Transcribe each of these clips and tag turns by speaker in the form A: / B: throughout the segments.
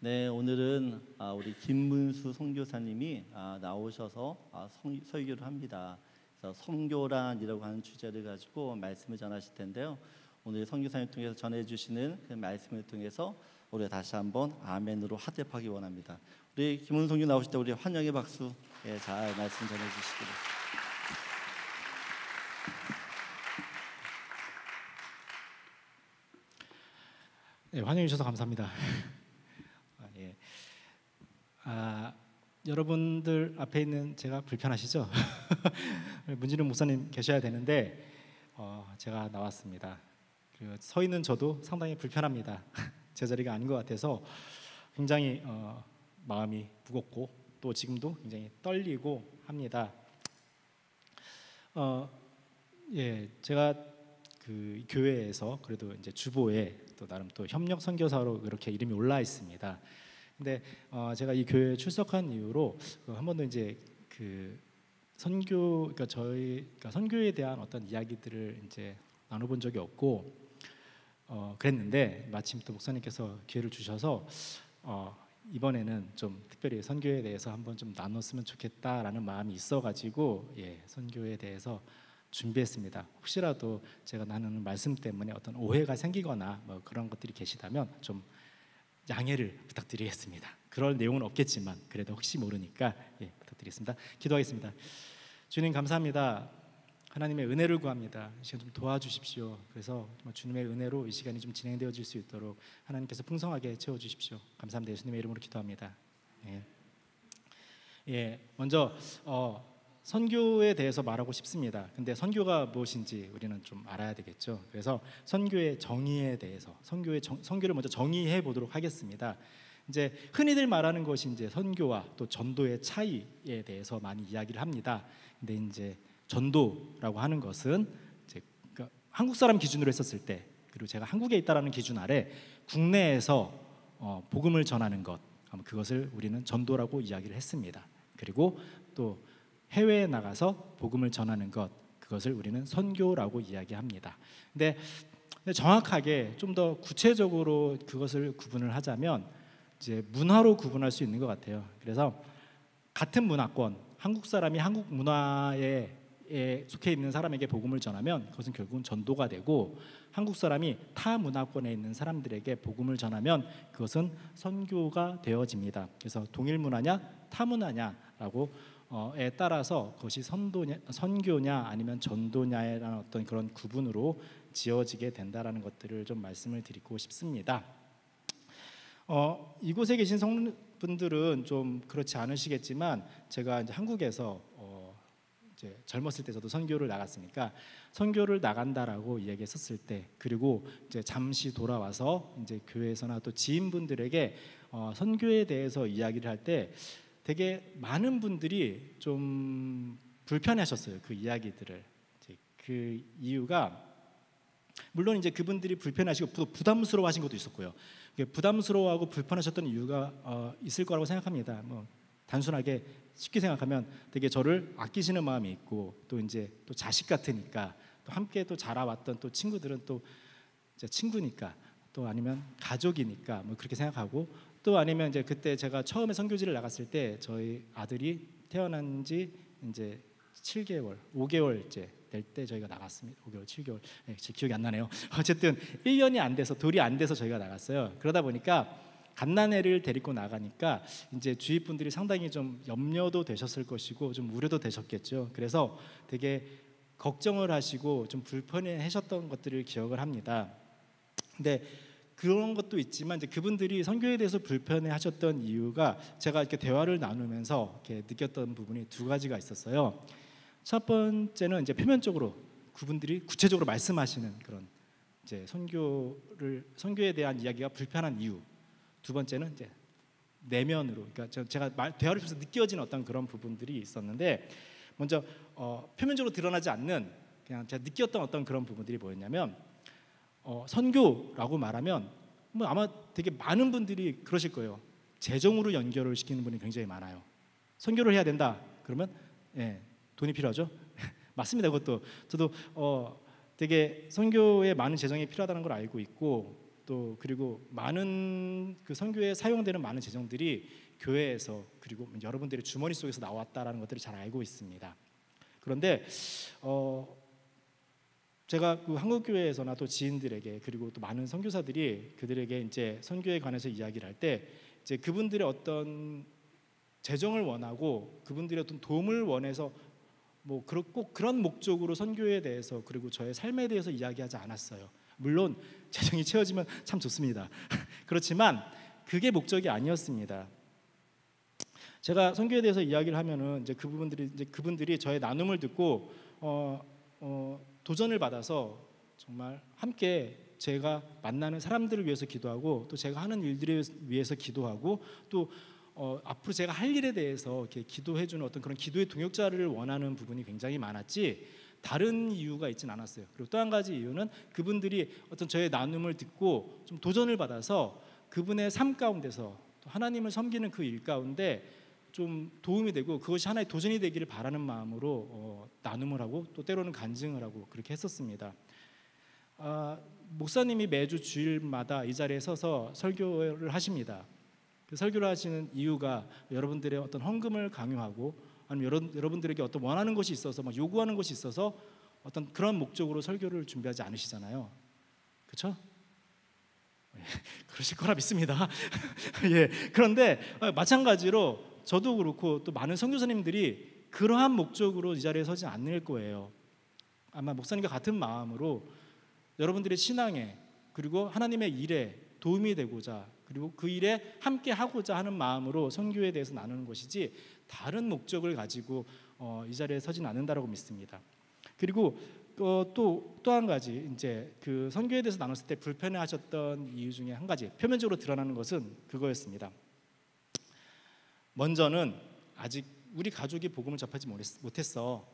A: 네, 오늘은 우리 김문수 선교사님이 나오셔서 설교를 합니다. 그래서 선교란이라고 하는 주제를 가지고 말씀을 전하실 텐데요. 오늘 선교사님 통해서 전해주시는 그 말씀을 통해서 우리가 다시 한번 아멘으로 화답하기 원합니다. 우리 김문수 선교 나오실 때 우리 환영의 박수 잘 말씀 전해주시기를.
B: 네, 환영해 주셔서 감사합니다. 여러분들 앞에 있는 제가 불편하시죠? 문진웅 목사님 계셔야 되는데 제가 나왔습니다. 그리고 서 있는 저도 상당히 불편합니다. 제 자리가 아닌 것 같아서 굉장히 마음이 무겁고 또 지금도 굉장히 떨리고 합니다. 제가 그 교회에서 그래도 이제 주보에 또 나름 또 협력 선교사로 이렇게 이름이 올라 있습니다. 근데 제가 이 교회에 출석한 이후로 한 번도 이제 그 선교, 그러니까 선교에 대한 어떤 이야기들을 이제 나눠본 적이 없고 그랬는데 마침 또 목사님께서 기회를 주셔서 이번에는 좀 특별히 선교에 대해서 한번 좀 나눴으면 좋겠다라는 마음이 있어가지고 선교에 대해서 준비했습니다. 혹시라도 제가 나누는 말씀 때문에 어떤 오해가 생기거나 뭐 그런 것들이 계시다면 좀 양해를 부탁드리겠습니다. 그럴 내용은 없겠지만 그래도 혹시 모르니까 부탁드리겠습니다. 기도하겠습니다. 주님 감사합니다. 하나님의 은혜를 구합니다. 이 시간 좀 도와주십시오. 그래서 주님의 은혜로 이 시간이 좀 진행되어질 수 있도록 하나님께서 풍성하게 채워주십시오. 감사합니다. 예수님의 이름으로 기도합니다. 먼저 선교에 대해서 말하고 싶습니다. 근데 선교가 무엇인지 우리는 좀 알아야 되겠죠. 그래서 선교의 정의에 대해서 선교를 먼저 정의해 보도록 하겠습니다. 이제 흔히들 말하는 것이 이제 선교와 또 전도의 차이에 대해서 많이 이야기를 합니다. 근데 이제 전도라고 하는 것은 이제 한국 사람 기준으로 했었을 때, 그리고 제가 한국에 있다라는 기준 아래 국내에서 복음을 전하는 것, 그것을 우리는 전도라고 이야기를 했습니다. 그리고 또 해외에 나가서 복음을 전하는 것, 그것을 우리는 선교라고 이야기합니다. 근데 정확하게 좀 더 구체적으로 그것을 구분을 하자면 이제 문화로 구분할 수 있는 것 같아요. 그래서 같은 문화권, 한국 사람이 한국 문화에 속해 있는 사람에게 복음을 전하면 그것은 결국은 전도가 되고, 한국 사람이 타 문화권에 있는 사람들에게 복음을 전하면 그것은 선교가 되어집니다. 그래서 동일 문화냐 타 문화냐라고 에 따라서 그것이 선교냐 아니면 전도냐라는 어떤 그런 구분으로 지어지게 된다라는 것들을 좀 말씀을 드리고 싶습니다. 이곳에 계신 성분들은 좀 그렇지 않으시겠지만 제가 이제 한국에서 이제 젊었을 때 저도 선교를 나갔으니까 선교를 나간다라고 이야기했었을 때, 그리고 이제 잠시 돌아와서 이제 교회에서나 또 지인분들에게 선교에 대해서 이야기를 할 때 되게 많은 분들이 좀 불편해하셨어요. 그 이야기들을. 그 이유가 물론 이제 그분들이 불편하시고 부담스러워하신 것도 있었고요. 부담스러워하고 불편하셨던 이유가 있을 거라고 생각합니다. 뭐 단순하게 쉽게 생각하면 되게 저를 아끼시는 마음이 있고, 또 이제 또 자식 같으니까, 또 함께 또 자라왔던 또 친구들은 또 이제 친구니까, 또 아니면 가족이니까 뭐 그렇게 생각하고, 또 아니면 이제 그때 제가 처음에 선교지를 나갔을 때 저희 아들이 태어난 지 이제 7개월, 5개월째 될 때 저희가 나갔습니다. 5개월, 7개월, 제 기억이 안 나네요. 어쨌든 1년이 안 돼서, 돌이 안 돼서 저희가 나갔어요. 그러다 보니까 갓난애를 데리고 나가니까 이제 주위 분들이 상당히 좀 염려도 되셨을 것이고 좀 우려도 되셨겠죠. 그래서 되게 걱정을 하시고 좀 불편해하셨던 것들을 기억을 합니다. 근데 그런 것도 있지만 이제 그분들이 선교에 대해서 불편해하셨던 이유가 제가 이렇게 대화를 나누면서 이렇게 느꼈던 부분이 두 가지가 있었어요. 첫 번째는 이제 표면적으로 그분들이 구체적으로 말씀하시는 그런 이제 선교에 대한 이야기가 불편한 이유. 두 번째는 이제 내면으로, 그러니까 제가 대화를 통해서 느껴지는 어떤 그런 부분들이 있었는데, 먼저 표면적으로 드러나지 않는 그냥 제가 느꼈던 어떤 그런 부분들이 뭐였냐면, 선교라고 말하면 뭐 아마 되게 많은 분들이 그러실 거예요. 재정으로 연결을 시키는 분이 굉장히 많아요. 선교를 해야 된다 그러면 돈이 필요하죠. 맞습니다. 그것도 저도 되게 선교에 많은 재정이 필요하다는 걸 알고 있고, 또 그리고 많은 그 선교에 사용되는 많은 재정들이 교회에서 그리고 여러분들의 주머니 속에서 나왔다라는 것들을 잘 알고 있습니다. 그런데 제가 그 한국 교회에서나 또 지인들에게 그리고 또 많은 선교사들이 그들에게 이제 선교에 관해서 이야기를 할 때 이제 그분들의 어떤 재정을 원하고 그분들의 어떤 도움을 원해서 뭐 꼭 그런 목적으로 선교에 대해서 그리고 저의 삶에 대해서 이야기하지 않았어요. 물론 재정이 채워지면 참 좋습니다. 그렇지만 그게 목적이 아니었습니다. 제가 선교에 대해서 이야기를 하면은 이제 그분들이 저의 나눔을 듣고 도전을 받아서 정말 함께 제가 만나는 사람들을 위해서 기도하고 또 제가 하는 일들을 위해서 기도하고 또 앞으로 제가 할 일에 대해서 이렇게 기도해주는 어떤 그런 기도의 동역자를 원하는 부분이 굉장히 많았지 다른 이유가 있지는 않았어요. 그리고 또 한 가지 이유는 그분들이 어떤 저의 나눔을 듣고 좀 도전을 받아서 그분의 삶 가운데서 또 하나님을 섬기는 그 일 가운데 좀 도움이 되고 그것이 하나의 도전이 되기를 바라는 마음으로 나눔을 하고 또 때로는 간증을 하고 그렇게 했었습니다. 목사님이 매주 주일마다 이 자리에 서서 설교를 하십니다. 그 설교를 하시는 이유가 여러분들의 어떤 헌금을 강요하고 아니면 여러분들에게 어떤 원하는 것이 있어서 막 요구하는 것이 있어서 어떤 그런 목적으로 설교를 준비하지 않으시잖아요. 그렇죠? 그러실 거라 믿습니다. 예. 그런데 마찬가지로 저도 그렇고 또 많은 선교사님들이 그러한 목적으로 이 자리에 서지 않을 거예요. 아마 목사님과 같은 마음으로 여러분들의 신앙에 그리고 하나님의 일에 도움이 되고자 그리고 그 일에 함께 하고자 하는 마음으로 선교에 대해서 나누는 것이지 다른 목적을 가지고 이 자리에 서진 않는다라고 믿습니다. 그리고 또 한 가지 이제 그 선교에 대해서 나눴을 때 불편해하셨던 이유 중에 한 가지 표면적으로 드러나는 것은 그거였습니다. 먼저는 아직 우리 가족이 복음을 접하지 못했어.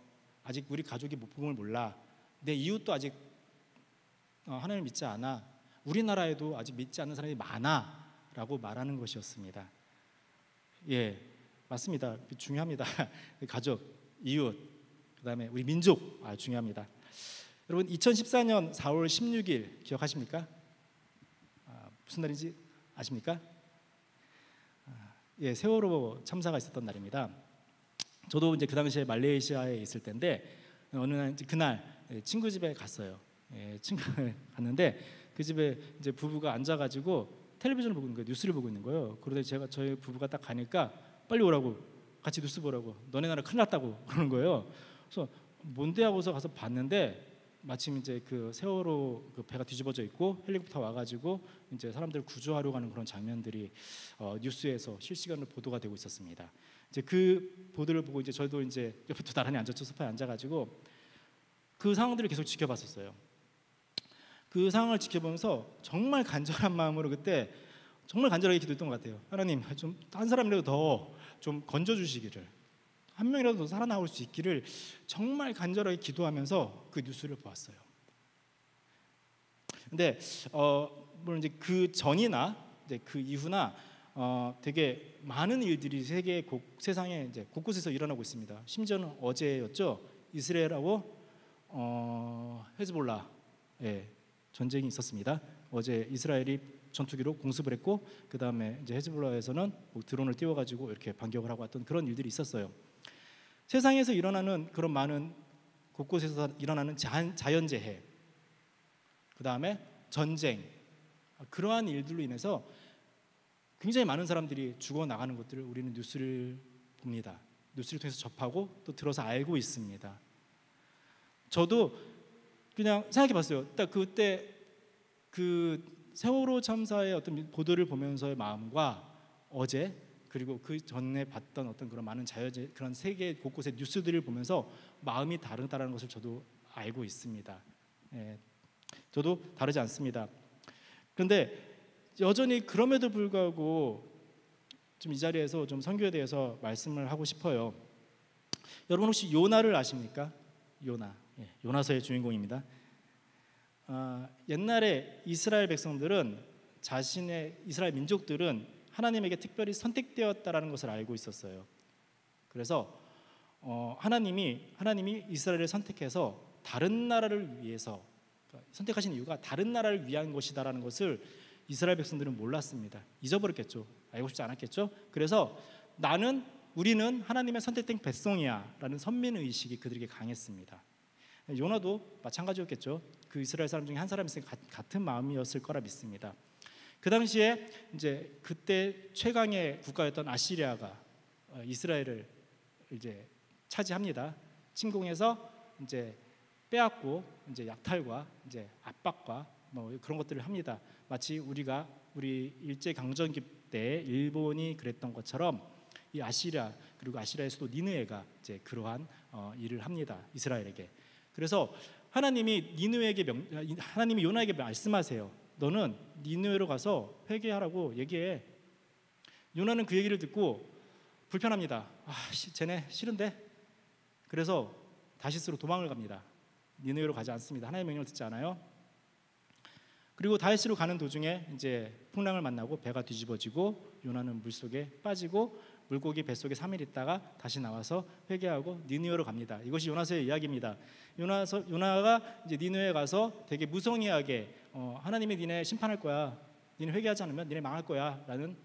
B: 아직 우리 가족이 복음을 몰라. 내 이웃도 아직 하나님을 믿지 않아. 우리나라에도 아직 믿지 않는 사람이 많아 라고 말하는 것이었습니다. 예, 맞습니다. 중요합니다. 가족, 이웃, 그 다음에 우리 민족 중요합니다. 여러분 2014년 4월 16일 기억하십니까? 무슨 날인지 아십니까? 예, 세월호 참사가 있었던 날입니다. 저도 이제 그 당시에 말레이시아에 있을 때인데 어느 날 그날 친구 집에 갔어요. 예, 친구를 갔는데 그 집에 이제 부부가 앉아가지고 텔레비전을 보고 있는 거예요. 뉴스를 보고 있는 거예요. 그런데 저희 부부가 딱 가니까 빨리 오라고 같이 뉴스 보라고 너네 나라 큰일 났다고 그러는 거예요. 그래서 뭔데 하고서 가서 봤는데 마침 이제 그 세월호 그 배가 뒤집어져 있고 헬리콥터 와가지고 이제 사람들 구조하러 가는 그런 장면들이 뉴스에서 실시간으로 보도가 되고 있었습니다. 이제 그 보도를 보고 이제 저도 이제 옆에 또 나란히 앉았죠. 소파에 앉아가지고 그 상황들을 계속 지켜봤었어요. 그 상황을 지켜보면서 정말 간절한 마음으로 그때 정말 간절하게 기도했던 것 같아요. 하나님 좀 한 사람이라도 더 좀 건져주시기를 한 명이라도 더 살아나올 수 있기를 정말 간절하게 기도하면서 그 뉴스를 보았어요. 근데 물론 이제 그 전이나 이제 그 이후나 되게 많은 일들이 세상에 이제 곳곳에서 일어나고 있습니다. 심지어는 어제였죠. 이스라엘하고 헤즈볼라 전쟁이 있었습니다. 어제 이스라엘이 전투기로 공습을 했고 그 다음에 이제 헤즈볼라에서는 드론을 띄워가지고 이렇게 반격을 하고 왔던 그런 일들이 있었어요. 세상에서 일어나는 그런 많은 곳곳에서 일어나는 자연재해, 그 다음에 전쟁, 그러한 일들로 인해서 굉장히 많은 사람들이 죽어나가는 것들을 우리는 뉴스를 봅니다. 뉴스를 통해서 접하고 또 들어서 알고 있습니다. 저도 그냥 생각해봤어요. 딱 그때 그 세월호 참사의 어떤 보도를 보면서의 마음과 어제 그리고 그 전에 봤던 어떤 그런 많은 자연재 그런 세계 곳곳의 뉴스들을 보면서 마음이 다르다는 것을 저도 알고 있습니다. 예, 저도 다르지 않습니다. 그런데 여전히 그럼에도 불구하고 좀 이 자리에서 좀 선교에 대해서 말씀을 하고 싶어요. 여러분 혹시 요나를 아십니까? 요나, 요나서의 주인공입니다. 옛날에 이스라엘 백성들은 이스라엘 민족들은 하나님에게 특별히 선택되었다라는 것을 알고 있었어요. 그래서 하나님이 이스라엘을 선택해서 다른 나라를 위해서 선택하신 이유가 다른 나라를 위한 것이다라는 것을 이스라엘 백성들은 몰랐습니다. 잊어버렸겠죠. 알고 싶지 않았겠죠. 그래서 우리는 하나님의 선택된 백성이야라는 선민의식이 그들에게 강했습니다. 요나도 마찬가지였겠죠. 그 이스라엘 사람 중에 한 사람이 있으니까 같은 마음이었을 거라 믿습니다. 그 당시에 이제 그때 최강의 국가였던 아시리아가 이스라엘을 이제 차지합니다. 침공해서 이제 빼앗고 이제 약탈과 이제 압박과 뭐 그런 것들을 합니다. 마치 우리 일제 강점기 때 일본이 그랬던 것처럼 이 아시리아 그리고 아시리아의 수도 니느웨가 이제 그러한 일을 합니다. 이스라엘에게. 그래서 하나님이 요나에게 말씀하세요. 너는 니느웨로 가서 회개하라고 얘기해. 요나는 그 얘기를 듣고 불편합니다. 쟤네 싫은데. 그래서 다시스로 도망을 갑니다. 니느웨로 가지 않습니다. 하나님의 명령을 듣지 않아요. 그리고 다시스로 가는 도중에 이제 풍랑을 만나고 배가 뒤집어지고 요나는 물속에 빠지고 물고기 뱃속에 3일 있다가 다시 나와서 회개하고 니느웨로 갑니다. 이것이 요나서의 이야기입니다. 요나가 이제 니느웨에 가서 되게 무성의하게 하나님이 니네 심판할 거야. 니네 회개하지 않으면 니네 망할 거야 라는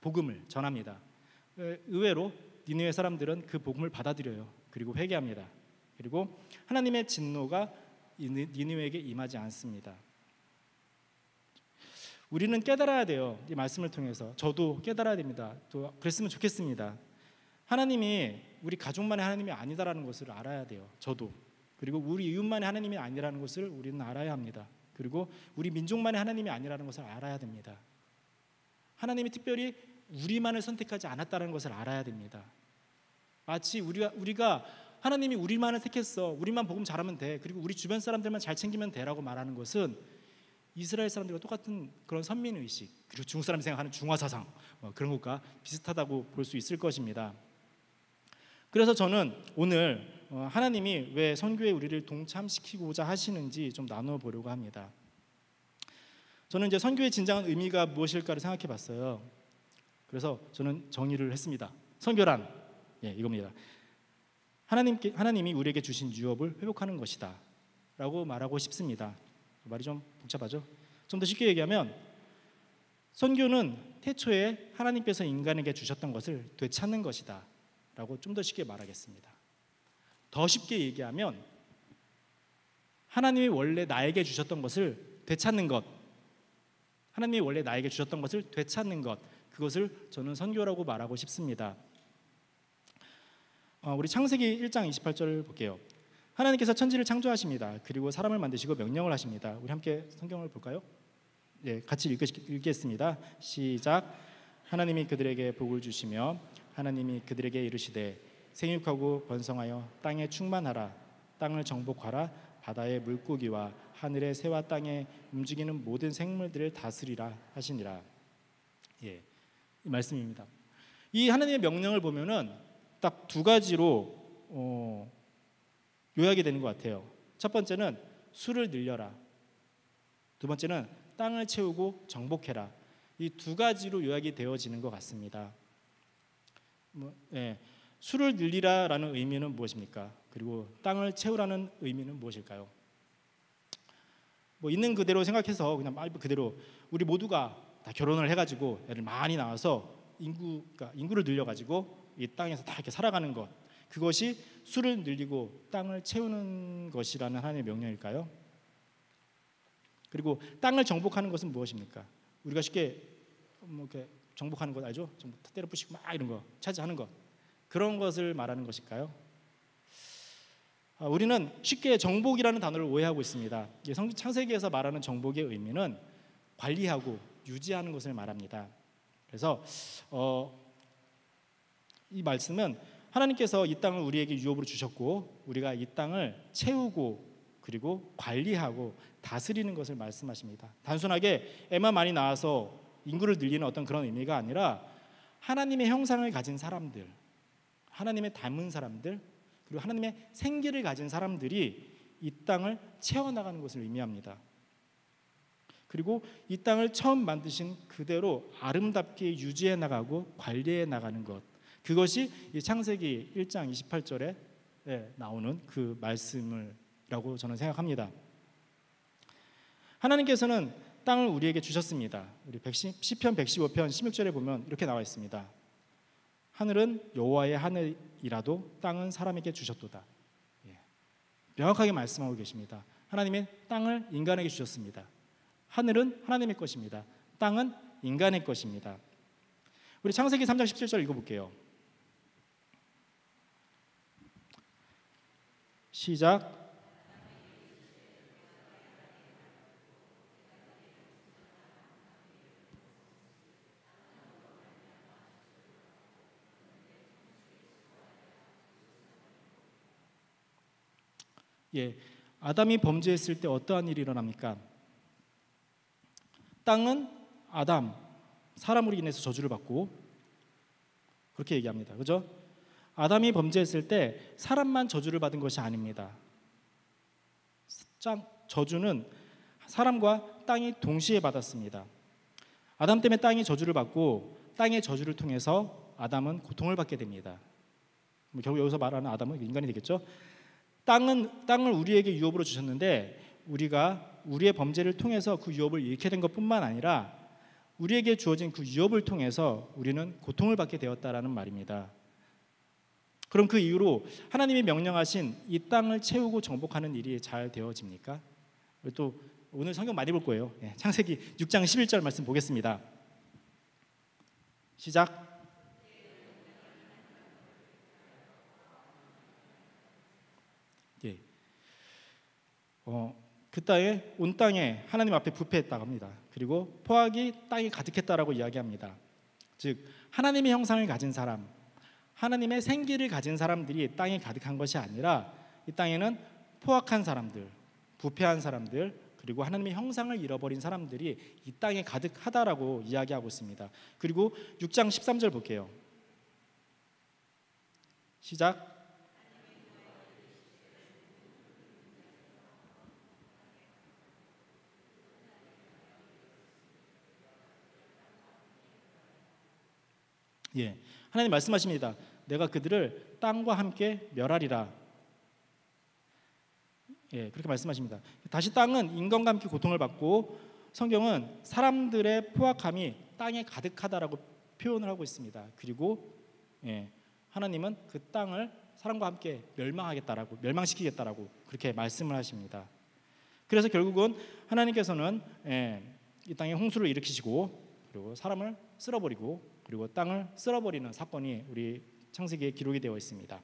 B: 복음을 전합니다. 의외로 니느웨 사람들은 그 복음을 받아들여요. 그리고 회개합니다. 그리고 하나님의 진노가 니느웨에게 임하지 않습니다. 우리는 깨달아야 돼요. 이 말씀을 통해서 저도 깨달아야 됩니다. 또 그랬으면 좋겠습니다. 하나님이 우리 가족만의 하나님이 아니다라는 것을 알아야 돼요. 저도. 그리고 우리 이웃만의 하나님이 아니라는 것을 우리는 알아야 합니다. 그리고 우리 민족만의 하나님이 아니라는 것을 알아야 됩니다. 하나님이 특별히 우리만을 선택하지 않았다는 것을 알아야 됩니다. 마치 우리가 하나님이 우리만을 택했어. 우리만 복음 잘하면 돼. 그리고 우리 주변 사람들만 잘 챙기면 돼라고 말하는 것은 이스라엘 사람들과 똑같은 그런 선민의식, 그리고 중국 사람이 생각하는 중화사상 그런 것과 비슷하다고 볼 수 있을 것입니다. 그래서 저는 오늘 하나님이 왜 선교에 우리를 동참시키고자 하시는지 좀 나눠보려고 합니다. 저는 이제 선교의 진정한 의미가 무엇일까를 생각해 봤어요. 그래서 저는 정의를 했습니다. 선교란 이겁니다. 하나님이 우리에게 주신 유업을 회복하는 것이다 라고 말하고 싶습니다. 말이 좀 복잡하죠? 좀 더 쉽게 얘기하면 선교는 태초에 하나님께서 인간에게 주셨던 것을 되찾는 것이다 라고 좀 더 쉽게 말하겠습니다. 더 쉽게 얘기하면 하나님이 원래 나에게 주셨던 것을 되찾는 것, 하나님이 원래 나에게 주셨던 것을 되찾는 것, 그것을 저는 선교라고 말하고 싶습니다. 우리 창세기 1장 28절을 볼게요. 하나님께서 천지를 창조하십니다. 그리고 사람을 만드시고 명령을 하십니다. 우리 함께 성경을 볼까요? 같이 읽겠습니다. 시작. 하나님이 그들에게 복을 주시며 하나님이 그들에게 이르시되 생육하고 번성하여 땅에 충만하라. 땅을 정복하라. 바다의 물고기와 하늘의 새와 땅에 움직이는 모든 생물들을 다스리라 하시니라. 이 말씀입니다. 이 하나님의 명령을 보면은 딱 두 가지로 요약이 되는 것 같아요. 첫 번째는 수를 늘려라. 두 번째는 땅을 채우고 정복해라. 이 두 가지로 요약이 되어지는 것 같습니다. 수를 늘리라라는 의미는 무엇입니까? 그리고 땅을 채우라는 의미는 무엇일까요? 있는 그대로 생각해서 그냥 말 그대로 우리 모두가 다 결혼을 해가지고 애를 많이 낳아서 인구를 늘려가지고 이 땅에서 다 이렇게 살아가는 것, 그것이 수를 늘리고 땅을 채우는 것이라는 하나님의 명령일까요? 그리고 땅을 정복하는 것은 무엇입니까? 우리가 쉽게 이렇게 정복하는 것 알죠? 좀 때려 부시고 막 이런 거 차지하는 것, 그런 것을 말하는 것일까요? 우리는 쉽게 정복이라는 단어를 오해하고 있습니다. 창세기에서 말하는 정복의 의미는 관리하고 유지하는 것을 말합니다. 그래서 이 말씀은 하나님께서 이 땅을 우리에게 유업으로 주셨고 우리가 이 땅을 채우고 그리고 관리하고 다스리는 것을 말씀하십니다. 단순하게 애만 많이 낳아서 인구를 늘리는 어떤 그런 의미가 아니라 하나님의 형상을 가진 사람들, 하나님의 닮은 사람들, 그리고 하나님의 생기를 가진 사람들이 이 땅을 채워나가는 것을 의미합니다. 그리고 이 땅을 처음 만드신 그대로 아름답게 유지해 나가고 관리해 나가는 것, 그것이 이 창세기 1장 28절에 나오는 그 말씀이라고 저는 생각합니다. 하나님께서는 땅을 우리에게 주셨습니다. 우리 시편 115편 16절에 보면 이렇게 나와 있습니다. 하늘은 여호와의 하늘이라도 땅은 사람에게 주셨도다. 예. 명확하게 말씀하고 계십니다. 하나님의 땅을 인간에게 주셨습니다. 하늘은 하나님의 것입니다. 땅은 인간의 것입니다. 우리 창세기 3장 17절 읽어볼게요. 시작. 예, 아담이 범죄했을 때 어떠한 일이 일어납니까? 땅은 아담, 사람으로 인해서 저주를 받고 그렇게 얘기합니다. 그죠? 아담이 범죄했을 때 사람만 저주를 받은 것이 아닙니다. 저주는 사람과 땅이 동시에 받았습니다. 아담 때문에 땅이 저주를 받고 땅의 저주를 통해서 아담은 고통을 받게 됩니다. 결국 여기서 말하는 아담은 인간이 되겠죠. 땅을 우리에게 유업으로 주셨는데 우리가 우리의 범죄를 통해서 그 유업을 잃게 된 것뿐만 아니라 우리에게 주어진 그 유업을 통해서 우리는 고통을 받게 되었다라는 말입니다. 그럼 그 이후로 하나님이 명령하신 이 땅을 채우고 정복하는 일이 잘 되어집니까? 또 오늘 성경 많이 볼 거예요. 창세기 6장 11절 말씀 보겠습니다. 시작. 예. 온 땅에 하나님 앞에 부패했다고 합니다. 그리고 포악이 땅에 가득했다라고 이야기합니다. 즉 하나님의 형상을 가진 사람, 하나님의 생기를 가진 사람들이 땅에 가득한 것이 아니라 이 땅에는 포악한 사람들, 부패한 사람들, 그리고 하나님의 형상을 잃어버린 사람들이 이 땅에 가득하다라고 이야기하고 있습니다. 그리고 6장 13절 볼게요. 시작. 예, 하나님 말씀하십니다. 내가 그들을 땅과 함께 멸하리라. 예, 그렇게 말씀하십니다. 다시 땅은 인간과 함께 고통을 받고 성경은 사람들의 포악함이 땅에 가득하다라고 표현을 하고 있습니다. 그리고 하나님은 그 땅을 사람과 함께 멸망시키겠다라고 그렇게 말씀을 하십니다. 그래서 결국은 하나님께서는 이 땅에 홍수를 일으키시고 그리고 사람을 쓸어버리고 그리고 땅을 쓸어버리는 사건이 우리 창세기에 기록이 되어 있습니다.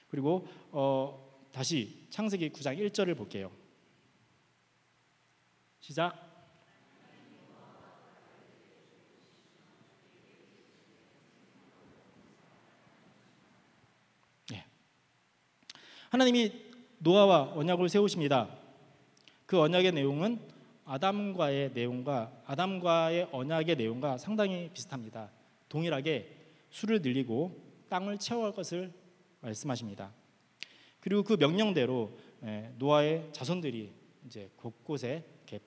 B: 그리고 다시 창세기 9장 1절을 볼게요. 시작. 하나님이 노아와 언약을 세우십니다. 그 언약의 내용은 아담과의 언약의 내용과 상당히 비슷합니다. 동일하게 수를 늘리고 땅을 채워갈 것을 말씀하십니다. 그리고 그 명령대로 노아의 자손들이 이제 곳곳에 이렇게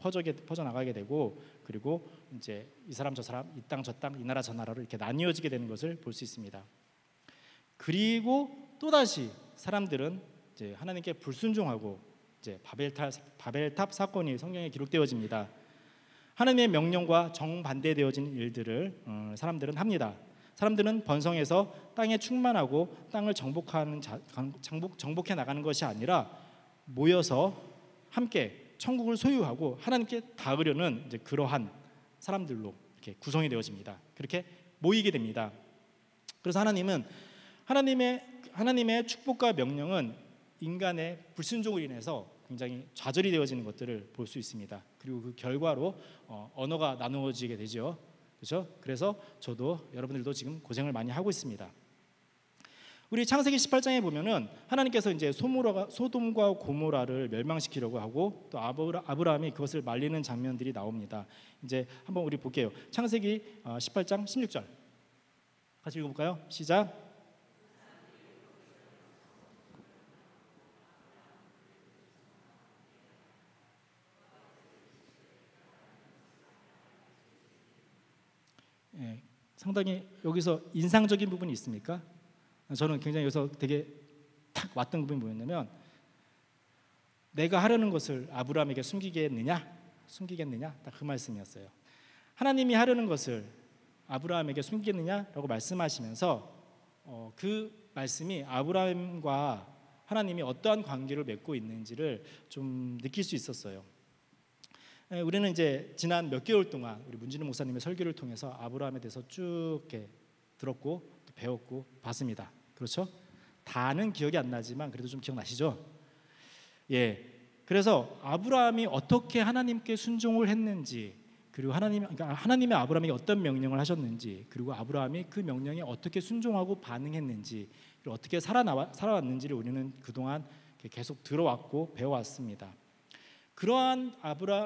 B: 퍼져나가게 되고 그리고 이제 이 사람 저 사람, 이 땅 저 땅, 이 나라 저 나라로 이렇게 나뉘어지게 되는 것을 볼 수 있습니다. 그리고 또 다시 사람들은 이제 하나님께 불순종하고 이제 바벨탑 사건이 성경에 기록되어집니다. 하나님의 명령과 정반대되어진 일들을 사람들은 합니다. 사람들은 번성해서 땅에 충만하고 땅을 정복해 나가는 것이 아니라 모여서 함께 천국을 소유하고 하나님께 닿으려는 이제 그러한 사람들로 이렇게 구성이 되어집니다. 그렇게 모이게 됩니다. 그래서 하나님의 축복과 명령은 인간의 불순종으로 인해서 굉장히 좌절이 되어지는 것들을 볼 수 있습니다. 그리고 그 결과로 언어가 나누어지게 되죠. 그렇죠? 그래서 저도 여러분들도 지금 고생을 많이 하고 있습니다. 우리 창세기 18장에 보면은 하나님께서 이제 소돔과 고모라를 멸망시키려고 하고 또 아브라함이 그것을 말리는 장면들이 나옵니다. 이제 한번 우리 볼게요. 창세기 18장 16절 같이 읽어볼까요? 시작. 상당히 여기서 인상적인 부분이 있습니까? 저는 굉장히 여기서 되게 탁 왔던 부분이 뭐였냐면 내가 하려는 것을 아브라함에게 숨기겠느냐? 숨기겠느냐? 딱 그 말씀이었어요. 하나님이 하려는 것을 아브라함에게 숨기겠느냐라고 말씀하시면서 그 말씀이 아브라함과 하나님이 어떠한 관계를 맺고 있는지를 좀 느낄 수 있었어요. 우리는 이제 지난 몇 개월 동안 우리 문진우 목사님의 설교를 통해서 아브라함에 대해서 쭉 이렇게 들었고 또 배웠고 봤습니다. 그렇죠? 다는 기억이 안 나지만 그래도 좀 기억나시죠? 예. 그래서 아브라함이 어떻게 하나님께 순종을 했는지, 그리고 하나님의 아브라함에게 어떤 명령을 하셨는지, 그리고 아브라함이 그 명령에 어떻게 순종하고 반응했는지, 그리고 어떻게 살아왔는지를 우리는 그동안 계속 들어왔고 배워왔습니다. 그러한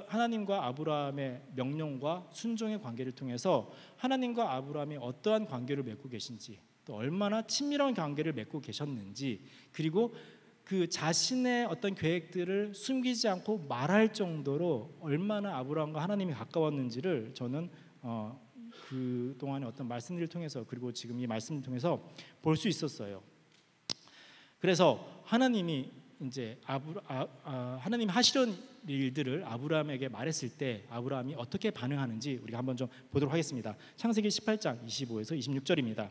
B: 하나님과 아브라함의 명령과 순종의 관계를 통해서 하나님과 아브라함이 어떠한 관계를 맺고 계신지, 또 얼마나 친밀한 관계를 맺고 계셨는지, 그리고 그 자신의 어떤 계획들을 숨기지 않고 말할 정도로 얼마나 아브라함과 하나님이 가까웠는지를 저는 그 동안의 어떤 말씀들을 통해서, 그리고 지금 이 말씀을 통해서 볼 수 있었어요. 그래서 하나님이 이제 하나님이 하시려는 일들을 아브라함에게 말했을 때 아브라함이 어떻게 반응하는지 우리가 한번 좀 보도록 하겠습니다. 창세기 18장 25에서 26절입니다.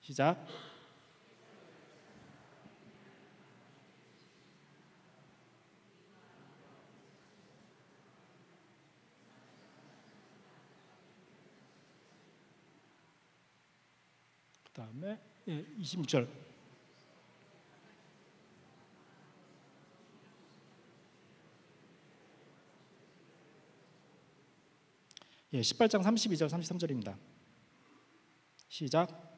B: 시작. 그 다음에 26절. 예, 18장 32절 33절입니다. 시작.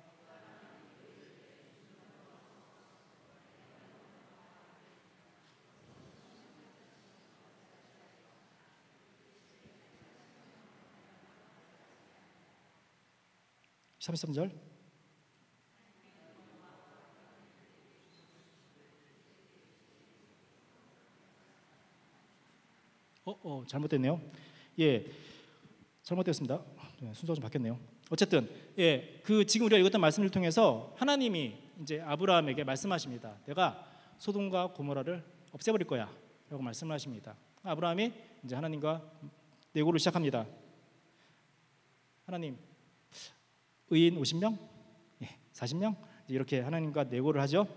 B: (33절) 잘못됐네요. 예, 잘못됐습니다. 순서가 좀 바뀌었네요. 어쨌든 지금 우리가 읽었던 말씀을 통해서 하나님이 이제 아브라함에게 말씀하십니다. 내가 소돔과 고모라를 없애버릴 거야라고 말씀을 하십니다. 아브라함이 이제 하나님과 내고를 시작합니다. 하나님, 의인 50명, 40명 이렇게 하나님과 내고를 하죠.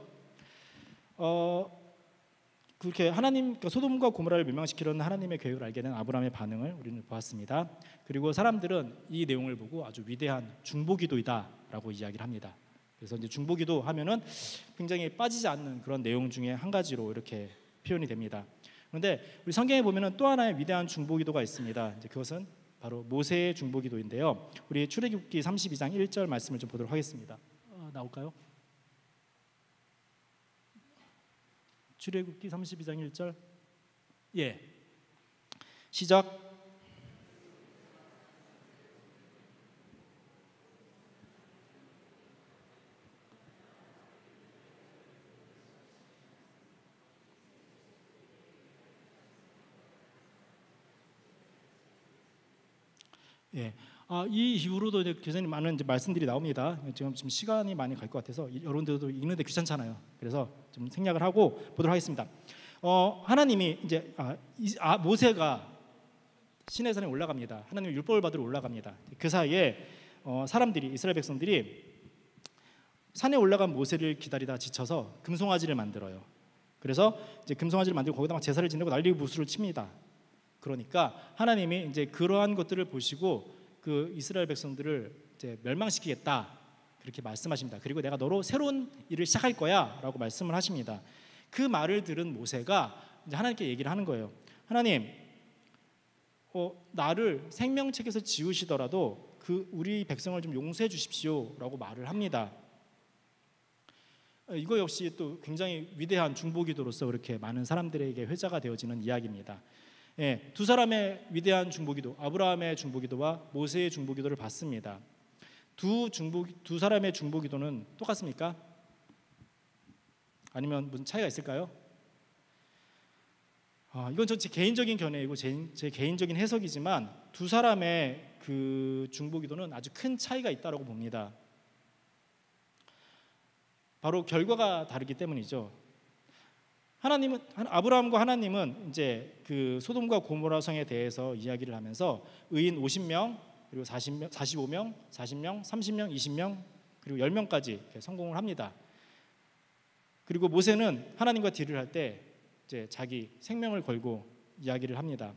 B: 그렇게 소돔과 고모라를 멸망시키려는 하나님의 계획을 알게 된 아브라함의 반응을 우리는 보았습니다. 그리고 사람들은 이 내용을 보고 아주 위대한 중보기도이다라고 이야기를 합니다. 그래서 이제 중보기도 하면은 굉장히 빠지지 않는 그런 내용 중에 한 가지로 이렇게 표현이 됩니다. 그런데 우리 성경에 보면은 또 하나의 위대한 중보기도가 있습니다. 이제 그것은 바로 모세의 중보기도인데요. 우리 출애굽기 32장 1절 말씀을 좀 보도록 하겠습니다. 나올까요? 출애굽기 32장 1절. 예. 시작. 예. 이 이후로도 굉장히 많은 이제 말씀들이 나옵니다. 지금 시간이 많이 갈 것 같아서 여러분들도 읽는데 귀찮잖아요. 그래서 좀 생략을 하고 보도록 하겠습니다. 하나님이 이제 모세가 시내산에 올라갑니다. 하나님의 율법을 받으러 올라갑니다. 그 사이에 사람들이, 이스라엘 백성들이 산에 올라간 모세를 기다리다 지쳐서 금송아지를 만들어요. 그래서 이제 금송아지를 만들고 거기다 막 제사를 지내고 난리 부수를 칩니다. 그러니까 하나님이 이제 그러한 것들을 보시고 그 이스라엘 백성들을 이제 멸망시키겠다 그렇게 말씀하십니다. 그리고 내가 너로 새로운 일을 시작할 거야라고 말씀을 하십니다. 그 말을 들은 모세가 이제 하나님께 얘기를 하는 거예요. 하나님, 나를 생명책에서 지우시더라도 그 우리 백성을 좀 용서해 주십시오라고 말을 합니다. 이거 역시 또 굉장히 위대한 중보기도로서 그렇게 많은 사람들에게 회자가 되어지는 이야기입니다. 예, 두 사람의 위대한 중보기도, 아브라함의 중보기도와 모세의 중보기도를 봤습니다. 두 사람의 중보기도는 똑같습니까? 아니면 무슨 차이가 있을까요? 이건 제 개인적인 견해이고 제 개인적인 해석이지만 두 사람의 그 중보기도는 아주 큰 차이가 있다고 봅니다. 바로 결과가 다르기 때문이죠. 아브라함과 하나님은 이제 그 소돔과 고모라 성에 대해서 이야기를 하면서 의인 50명, 그리고 40명, 45명, 40명, 30명, 20명, 그리고 10명까지 성공을 합니다. 그리고 모세는 하나님과 딜을 할 때 이제 자기 생명을 걸고 이야기를 합니다.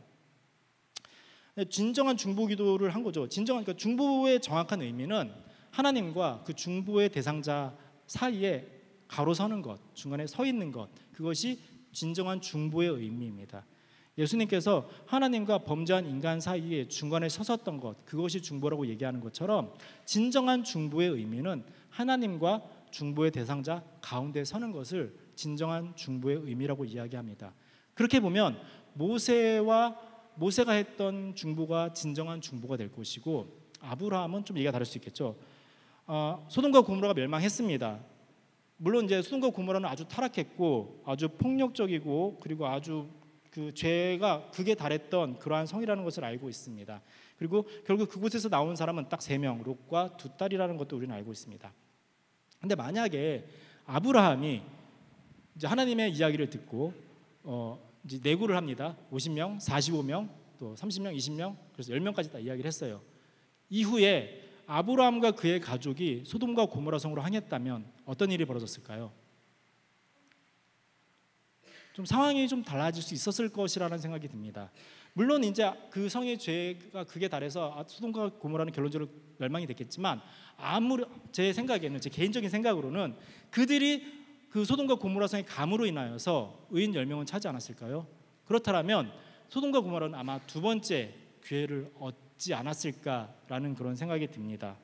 B: 진정한 중보 기도를 한 거죠. 그러니까 중보의 정확한 의미는 하나님과 그 중보의 대상자 사이에 가로서는 것, 중간에 서 있는 것, 그것이 진정한 중보의 의미입니다. 예수님께서 하나님과 범죄한 인간 사이에 중간에 서섰던 것, 그것이 중보라고 얘기하는 것처럼 진정한 중보의 의미는 하나님과 중보의 대상자 가운데 서는 것을 진정한 중보의 의미라고 이야기합니다. 그렇게 보면 모세가 했던 중보가 진정한 중보가 될 것이고, 아브라함은 좀 얘기가 다를 수 있겠죠. 소돔과 고모라가 멸망했습니다. 물론 이제 소돔과 고모라는 아주 타락했고 아주 폭력적이고 그리고 아주 그 죄가 극에 달했던 그러한 성이라는 것을 알고 있습니다. 그리고 결국 그곳에서 나온 사람은 딱 3명, 롯과 2딸이라는 것도 우리는 알고 있습니다. 근데 만약에 아브라함이 이제 하나님의 이야기를 듣고 이제 내구를 합니다. 50명, 45명, 또 30명, 20명, 그래서 10명까지 다 이야기를 했어요. 이후에 아브라함과 그의 가족이 소돔과 고모라 성으로 향했다면 어떤 일이 벌어졌을까요? 좀 상황이 좀 달라질 수 있었을 것이라는 생각이 듭니다. 물론 이제 그 성의 죄가 극에 달해서 소돔과 고모라는 결론적으로 멸망이 됐겠지만, 아무리 제 생각에는, 제 개인적인 생각으로는 그들이 그 소돔과 고모라 성의 감으로 인하여서 의인 10명은 차지 않았을까요? 그렇다면 소돔과 고모라는 아마 2번째 기회를 얻지 않았을까라는 그런 생각이 듭니다.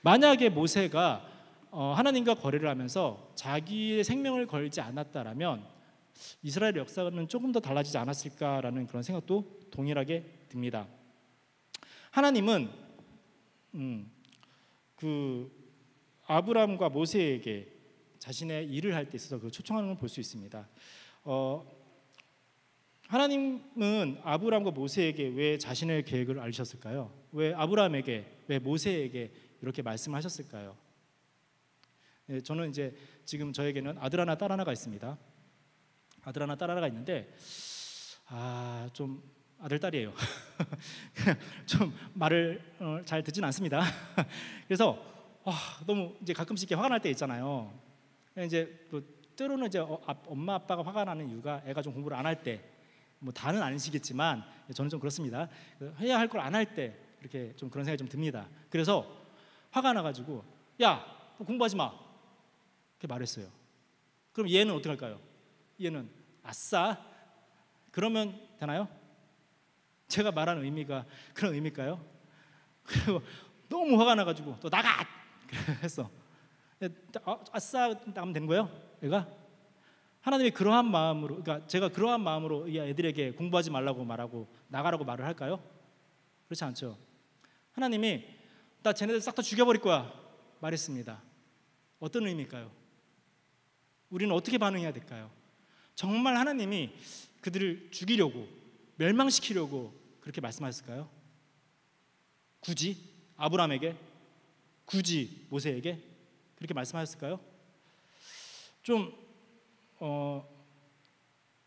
B: 만약에 모세가 하나님과 거래를 하면서 자기의 생명을 걸지 않았다라면 이스라엘의 역사는 조금 더 달라지지 않았을까라는 그런 생각도 동일하게 듭니다. 하나님은 그 아브라함과 모세에게 자신의 일을 할 때 있어서 그 초청하는 걸 볼 수 있습니다. 하나님은 아브라함과 모세에게 왜 자신의 계획을 알리셨을까요? 왜 아브라함에게, 왜 모세에게 이렇게 말씀하셨을까요? 네, 저는 이제 지금 저에게는 아들 하나, 딸 하나가 있습니다. 아들 하나, 딸 하나가 있는데 좀 아들, 딸이에요. 좀 말을 잘 듣진 않습니다. 그래서 너무 이제 가끔씩 화가 날 때 있잖아요. 이제 또 때로는 이제 엄마 아빠가 화가 나는 이유가 애가 좀 공부를 안 할 때, 뭐 다는 아니시겠지만 저는 좀 그렇습니다. 해야 할 걸 안 할 때 이렇게 좀 그런 생각이 좀 듭니다. 그래서 화가 나가지고 야, 공부하지 마 이렇게 말했어요. 그럼 얘는 어떻게 할까요? 얘는 아싸 그러면 되나요? 제가 말하는 의미가 그런 의미일까요? 그리고 너무 화가 나가지고 또 나가 했어. 아싸 나가면 되는 거예요? 얘가? 하나님이 그러한 마음으로, 그러니까 제가 그러한 마음으로 애들에게 공부하지 말라고 말하고 나가라고 말을 할까요? 그렇지 않죠. 하나님이 나 쟤네들 싹 다 죽여버릴 거야 말했습니다. 어떤 의미일까요? 우리는 어떻게 반응해야 될까요? 정말 하나님이 그들을 죽이려고, 멸망시키려고 그렇게 말씀하셨을까요? 굳이 아브라함에게, 굳이 모세에게 그렇게 말씀하셨을까요? 좀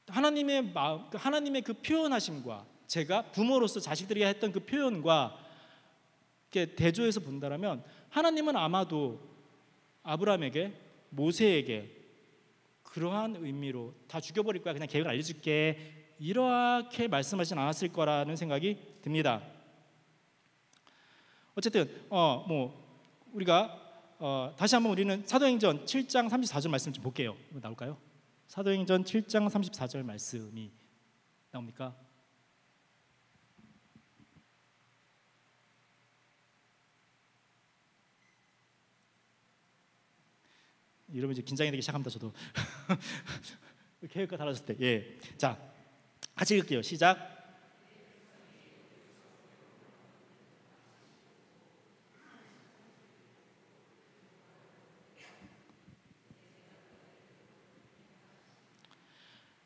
B: 하나님의 마음, 하나님의 그 표현하심과 제가 부모로서 자식들에게 했던 그 표현과 이렇게 대조해서 본다라면 하나님은 아마도 아브라함에게, 모세에게 그러한 의미로 다 죽여버릴 거야, 그냥 계획을 알려줄게, 이렇게 말씀하진 않았을 거라는 생각이 듭니다. 어쨌든 우리가 다시 한번 우리는 사도행전 7장 34절 말씀 좀 볼게요. 나올까요? 사도행전 7장 34절 말씀이 나옵니까? 이러면 이제 긴장이 되기 시작합니다. 저도 계획과 달라졌을 때. 예. 자, 같이 읽을게요. 시작.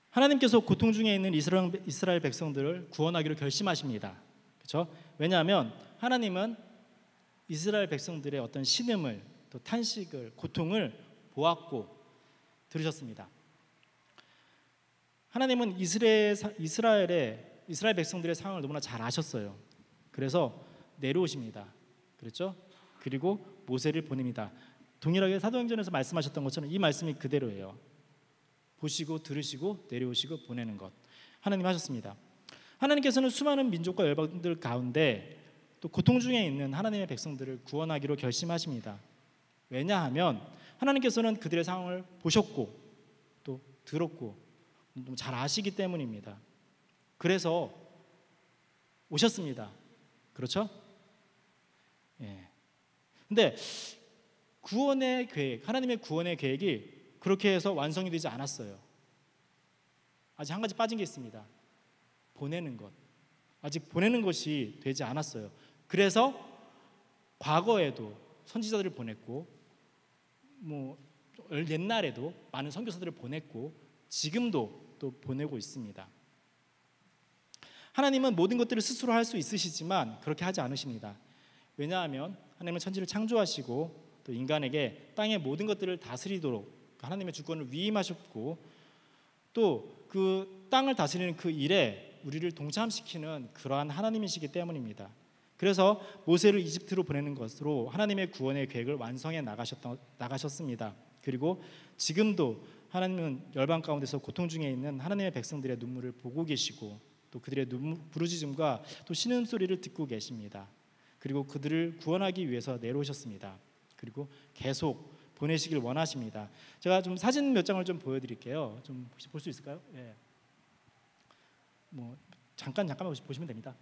B: 하나님께서 고통 중에 있는 이스라엘 백성들을 구원하기로 결심하십니다. 그렇죠? 왜냐하면 하나님은 이스라엘 백성들의 어떤 신음을, 또 탄식을, 고통을 보았고 들으셨습니다. 하나님은 이스라엘 백성들의 상황을 너무나 잘 아셨어요. 그래서 내려오십니다. 그렇죠? 그리고 모세를 보냅니다. 동일하게 사도행전에서 말씀하셨던 것처럼 이 말씀이 그대로예요. 보시고 들으시고 내려오시고 보내는 것. 하나님 하셨습니다. 하나님께서는 수많은 민족과 열방들 가운데 또 고통 중에 있는 하나님의 백성들을 구원하기로 결심하십니다. 왜냐하면 하나님께서는 그들의 상황을 보셨고 또 들었고 잘 아시기 때문입니다. 그래서 오셨습니다. 그렇죠? 예. 근데 구원의 계획, 하나님의 구원의 계획이 그렇게 해서 완성이 되지 않았어요. 아직 한 가지 빠진 게 있습니다. 보내는 것. 아직 보내는 것이 되지 않았어요. 그래서 과거에도 선지자들을 보냈고 옛날에도 많은 선교사들을 보냈고 지금도 또 보내고 있습니다. 하나님은 모든 것들을 스스로 할 수 있으시지만 그렇게 하지 않으십니다. 왜냐하면 하나님은 천지를 창조하시고 또 인간에게 땅의 모든 것들을 다스리도록 하나님의 주권을 위임하셨고 또 그 땅을 다스리는 그 일에 우리를 동참시키는 그러한 하나님이시기 때문입니다. 그래서 모세를 이집트로 보내는 것으로 하나님의 구원의 계획을 완성해 나가셨습니다. 그리고 지금도 하나님은 열방 가운데서 고통 중에 있는 하나님의 백성들의 눈물을 보고 계시고 또 그들의 부르짖음과 또 신음소리를 듣고 계십니다. 그리고 그들을 구원하기 위해서 내려오셨습니다. 그리고 계속 보내시길 원하십니다. 제가 좀 사진 몇 장을 좀 보여드릴게요. 좀 혹시 볼 수 있을까요? 예. 잠깐만 보시면 됩니다.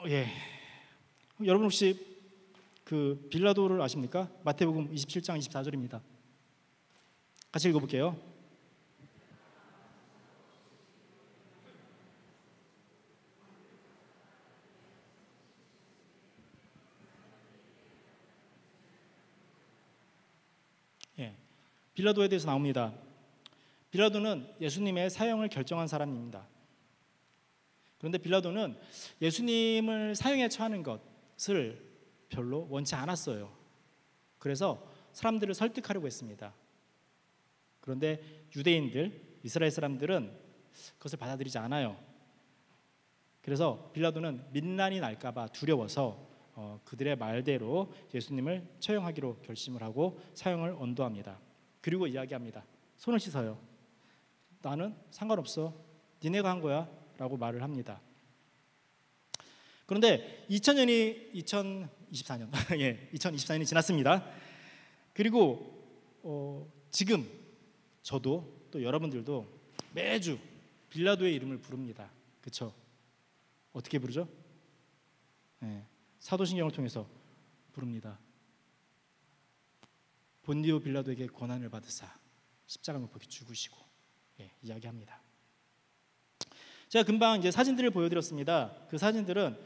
B: 예. 여러분 혹시 그 빌라도를 아십니까? 마태복음 27장 24절입니다. 같이 읽어볼게요. 예. 빌라도에 대해서 나옵니다. 빌라도는 예수님의 사형을 결정한 사람입니다. 그런데 빌라도는 예수님을 사형에 처하는 것을 별로 원치 않았어요. 그래서 사람들을 설득하려고 했습니다. 그런데 유대인들, 이스라엘 사람들은 그것을 받아들이지 않아요. 그래서 빌라도는 민난이 날까봐 두려워서 그들의 말대로 예수님을 처형하기로 결심을 하고 사형을 언도합니다. 그리고 이야기합니다. 손을 씻어요. 나는 상관없어. 니네가 한 거야. 라고 말을 합니다. 그런데 2024년 예, 2024년이 지났습니다. 그리고 지금 저도 또 여러분들도 매주 빌라도의 이름을 부릅니다. 그렇죠? 어떻게 부르죠? 예, 사도신경을 통해서 부릅니다. 본디오 빌라도에게 고난을 받으사 십자가 못 박혀 죽으시고 이야기합니다. 제가 금방 이제 사진들을 보여드렸습니다. 그 사진들은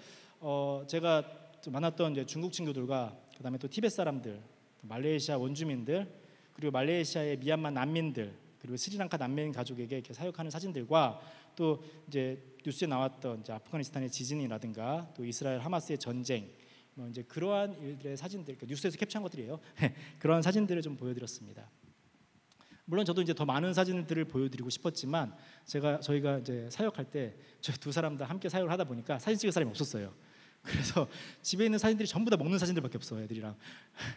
B: 제가 만났던 이제 중국 친구들과 그다음에 또 티벳 사람들, 말레이시아 원주민들, 그리고 말레이시아의 미얀마 난민들, 그리고 스리랑카 난민 가족에게 이렇게 사역하는 사진들과 또 이제 뉴스에 나왔던 이제 아프가니스탄의 지진이라든가 또 이스라엘 하마스의 전쟁, 이제 그러한 일들의 사진들, 그러니까 뉴스에서 캡처한 것들이에요. 그러한 사진들을 좀 보여드렸습니다. 물론 저도 이제 더 많은 사진들을 보여드리고 싶었지만 저희가 이제 사역할 때 저희 두 사람 다 함께 사역을 하다 보니까 사진 찍을 사람이 없었어요. 그래서 집에 있는 사진들이 전부 다 먹는 사진들밖에 없어요. 애들이랑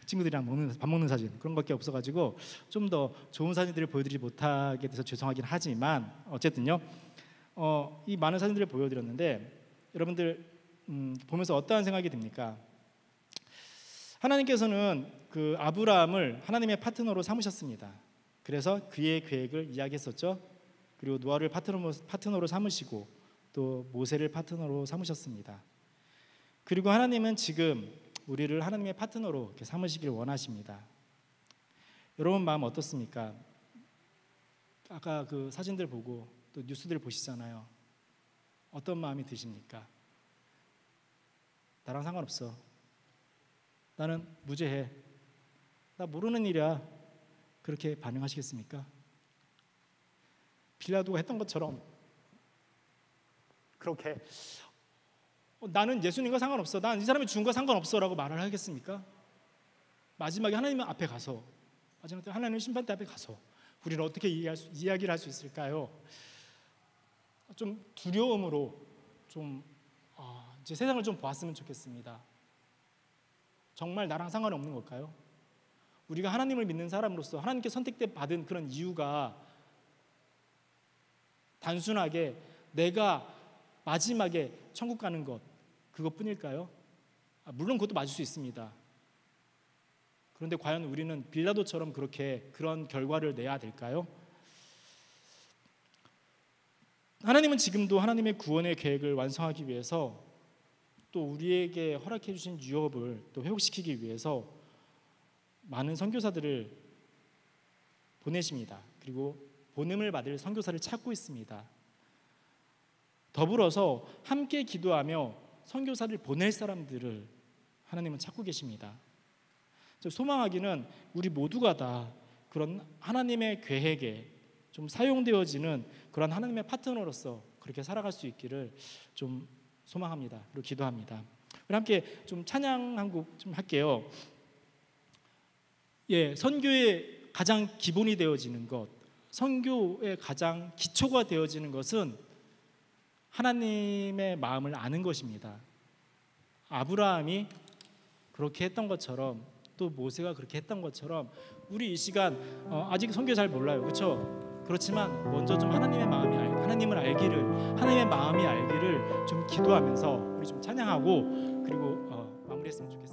B: 친구들이랑 밥 먹는 사진 그런 것밖에 없어가지고 좀 더 좋은 사진들을 보여드리지 못하게 돼서 죄송하긴 하지만 어쨌든요. 이 많은 사진들을 보여드렸는데 여러분들 보면서 어떠한 생각이 듭니까? 하나님께서는 그 아브라함을 하나님의 파트너로 삼으셨습니다. 그래서 그의 계획을 이야기했었죠. 그리고 노아를 파트너로 삼으시고 또 모세를 파트너로 삼으셨습니다. 그리고 하나님은 지금 우리를 하나님의 파트너로 이렇게 삼으시길 원하십니다. 여러분 마음 어떻습니까? 아까 그 사진들 보고 또 뉴스들 보시잖아요. 어떤 마음이 드십니까? 나랑 상관없어. 나는 무죄해. 나 모르는 일이야. 그렇게 반응하시겠습니까? 빌라도가 했던 것처럼 그렇게 나는 예수님과 상관없어. 난 이 사람이 죽은 거 상관없어 라고 말을 하겠습니까? 마지막에 하나님 앞에 가서, 마지막에 하나님 심판대 앞에 가서 우리는 어떻게 이야기를 할 수 있을까요? 좀 두려움으로 좀 이제 세상을 좀 보았으면 좋겠습니다. 정말 나랑 상관없는 걸까요? 우리가 하나님을 믿는 사람으로서 하나님께 선택돼 받은 그런 이유가 단순하게 내가 마지막에 천국 가는 것 그것뿐일까요? 물론 그것도 맞을 수 있습니다. 그런데 과연 우리는 빌라도처럼 그렇게 그런 결과를 내야 될까요? 하나님은 지금도 하나님의 구원의 계획을 완성하기 위해서 또 우리에게 허락해 주신 유업을 또 회복시키기 위해서 많은 선교사들을 보내십니다. 그리고 보냄을 받을 선교사를 찾고 있습니다. 더불어서 함께 기도하며 선교사를 보낼 사람들을 하나님은 찾고 계십니다. 소망하기는 우리 모두가 다 그런 하나님의 계획에 좀 사용되어지는 그런 하나님의 파트너로서 그렇게 살아갈 수 있기를 좀 소망합니다. 그리고 기도합니다. 우리 함께 좀 찬양 한 곡 좀 할게요. 선교의 가장 기본이 되어지는 것, 선교의 가장 기초가 되어지는 것은 하나님의 마음을 아는 것입니다. 아브라함이 그렇게 했던 것처럼 또 모세가 그렇게 했던 것처럼 우리 이 시간 아직 선교 잘 몰라요, 그렇죠? 그렇지만 먼저 좀 하나님의 하나님을 알기를, 하나님의 마음이 알기를 좀 기도하면서 우리 좀 찬양하고 그리고 마무리했으면 좋겠습니다.